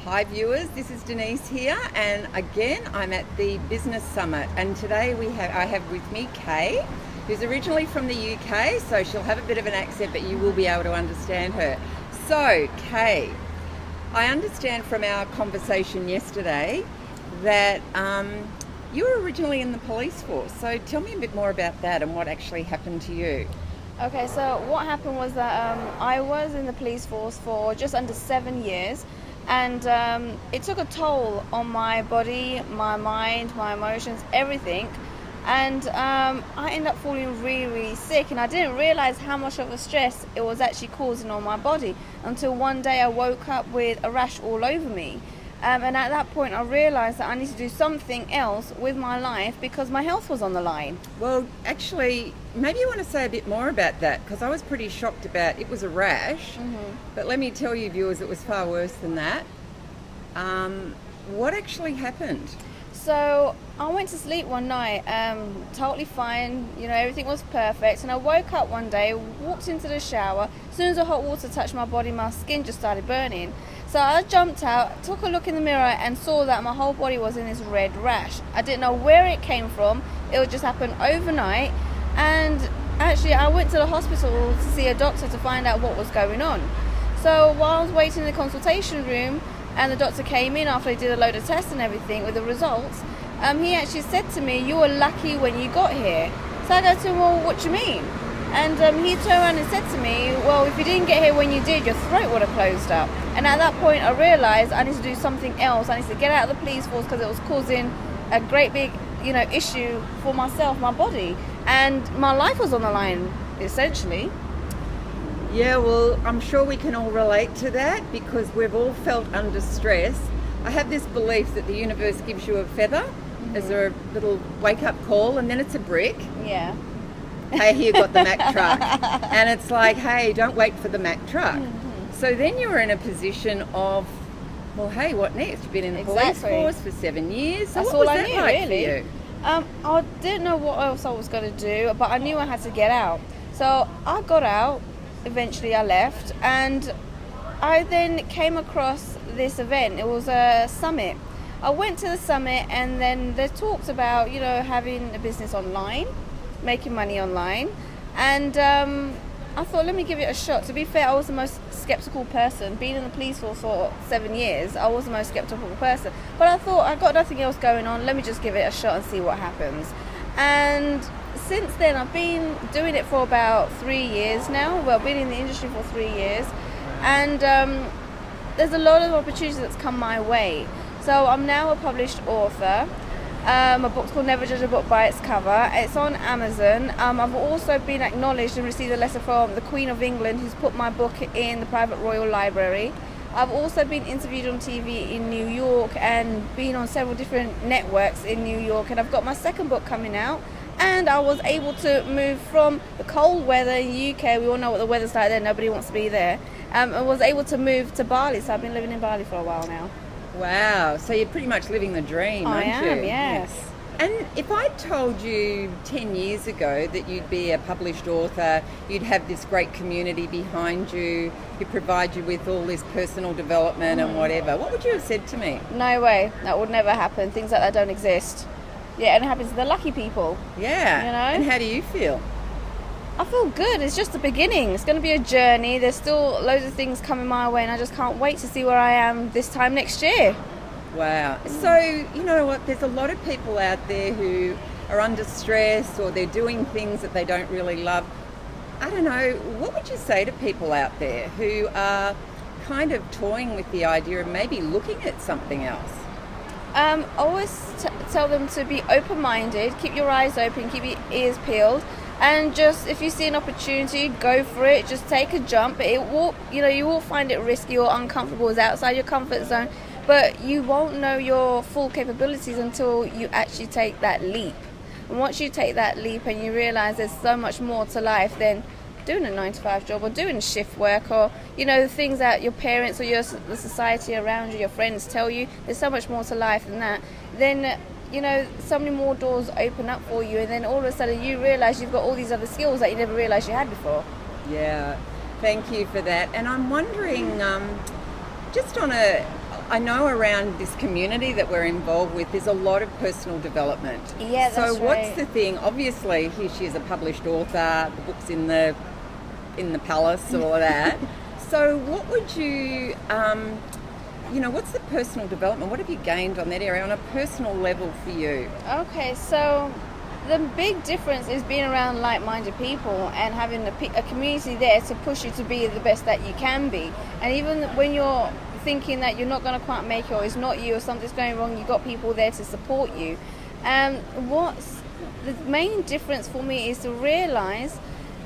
Hi viewers, this is Denise here, and again I'm at the Business Summit, and today I have with me Kay, who's originally from the UK, so she'll have a bit of an accent, but you will be able to understand her. So Kay, I understand from our conversation yesterday that you were originally in the police force, so tell me a bit more about that and what actually happened to you. Okay, so what happened was that I was in the police force for just under 7 years, and it took a toll on my body, my mind, my emotions, everything. And I ended up falling really, really sick, and I didn't realize how much of a stress it was actually causing on my body until one day I woke up with a rash all over me. And at that point I realized that I need to do something else with my life because my health was on the line. Well, actually, maybe you want to say a bit more about that, because I was pretty shocked about it was a rash, but let me tell you viewers, it was far worse than that. What actually happened? So I went to sleep one night, totally fine, everything was perfect, and I woke up one day, walked into the shower. As soon as the hot water touched my body, my skin just started burning. So I jumped out, took a look in the mirror, and saw that my whole body was in this red rash. I didn't know where it came from. It would just happen overnight, and actually I went to the hospital to see a doctor to find out what was going on. So while I was waiting in the consultation room, and the doctor came in after he did a load of tests and everything with the results, he actually said to me, "You were lucky when you got here." So I go to him, "Well, what do you mean?" And he turned around and said to me, "Well, if you didn't get here when you did, your throat would have closed up." And at that point I realised I need to do something else. I need to get out of the police force because it was causing a great big issue for myself, my body, and my life was on the line essentially. Yeah, well, I'm sure we can all relate to that because we've all felt under stress. I have this belief that the universe gives you a feather as a little wake-up call, and then it's a brick. Yeah. Hey, here, got the Mack truck. And it's like, hey, don't wait for the Mack truck. So then you were in a position of, well, hey, what next? You've been in the police force for 7 years. So That's what was all I that knew, like really. for you? I didn't know what else I was going to do, but I knew I had to get out. So I got out. Eventually I left, and I then came across this event. It was a summit. I went to the summit, and then they talked about having a business online, making money online, and I thought, let me give it a shot. To be fair, I was the most skeptical person. Being in the police force for 7 years, I was the most skeptical person, but I thought, I got nothing else going on, let me just give it a shot and see what happens. And since then I've been doing it for about 3 years now. Well, I've been in the industry for 3 years, and there's a lot of opportunities that's come my way. So I'm now a published author. My book's called Never Judge a Book by Its Cover. It's on Amazon. I've also been acknowledged and received a letter from the Queen of England, who's put my book in the private royal library. I've also been interviewed on TV in New York and been on several different networks in New York, and I've got my second book coming out. And I was able to move from the cold weather in the UK, we all know what the weather's like there, nobody wants to be there. I was able to move to Bali, so I've been living in Bali for a while now. Wow, so you're pretty much living the dream, aren't you? I am, yes. And if I told you 10 years ago that you'd be a published author, you'd have this great community behind you, who provide you with all this personal development and whatever, what would you have said to me? No way, that would never happen. Things like that don't exist. Yeah, and it happens to the lucky people. Yeah, and how do you feel? I feel good. It's just the beginning. It's going to be a journey. There's still loads of things coming my way, and I just can't wait to see where I am this time next year. Wow. So, you know what, there's a lot of people out there who are under stress, or they're doing things that they don't really love. I don't know, what would you say to people out there who are kind of toying with the idea of maybe looking at something else? Always tell them to be open-minded, keep your eyes open, keep your ears peeled, and just, if you see an opportunity, go for it. Just take a jump. It will, you will find it risky or uncomfortable. It's outside your comfort zone, but you won't know your full capabilities until you actually take that leap. And once you take that leap and you realize there's so much more to life than doing a 9-to-5 job or doing shift work, or the things that your parents or the society around you, your friends tell you, there's so much more to life than that, then so many more doors open up for you, and then all of a sudden you realize you've got all these other skills that you never realized you had before. Yeah, thank you for that. And I'm wondering, just on a I know around this community that we're involved with, there's a lot of personal development. Yeah, that's So what's right. the thing? Obviously, here she is a published author, the book's in the palace, all of that. So what would you, what's the personal development? What have you gained on that area on a personal level for you? Okay, so the big difference is being around like-minded people and having a community there to push you to be the best that you can be. And even when you're thinking that you're not going to quite make it, or it's not you, or something's going wrong, you've got people there to support you. What's the main difference for me is to realise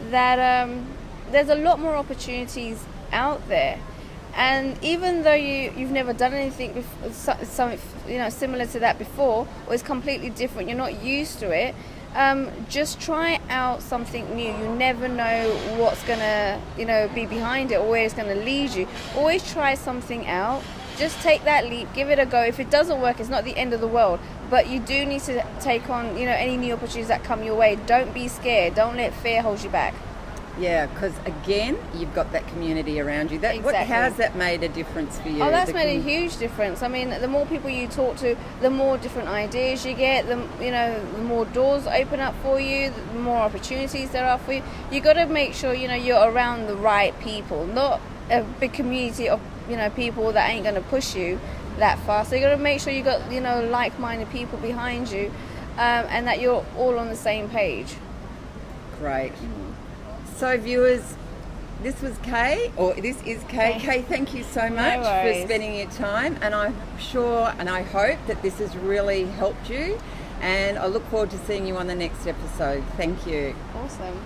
that there's a lot more opportunities out there. And even though you've never done anything something similar to that before, or it's completely different, you're not used to it, just try out something new. You never know what's gonna be behind it or where it's gonna lead you. Always try something out. Just take that leap, give it a go. If it doesn't work, it's not the end of the world, but you do need to take on any new opportunities that come your way. Don't be scared. Don't let fear hold you back. Yeah, because again, you've got that community around you. Exactly. How's that made a difference for you? Oh, that's made a huge difference. I mean, the more people you talk to, the more different ideas you get. The more doors open up for you, the more opportunities there are for you. You got to make sure you're around the right people, not a big community of people that ain't going to push you that far. So you got to make sure you got like-minded people behind you, and that you're all on the same page. Great. So viewers, this is Kay. Kay, thank you so much for spending your time, and I'm sure and I hope that this has really helped you, and I look forward to seeing you on the next episode. Thank you. Awesome.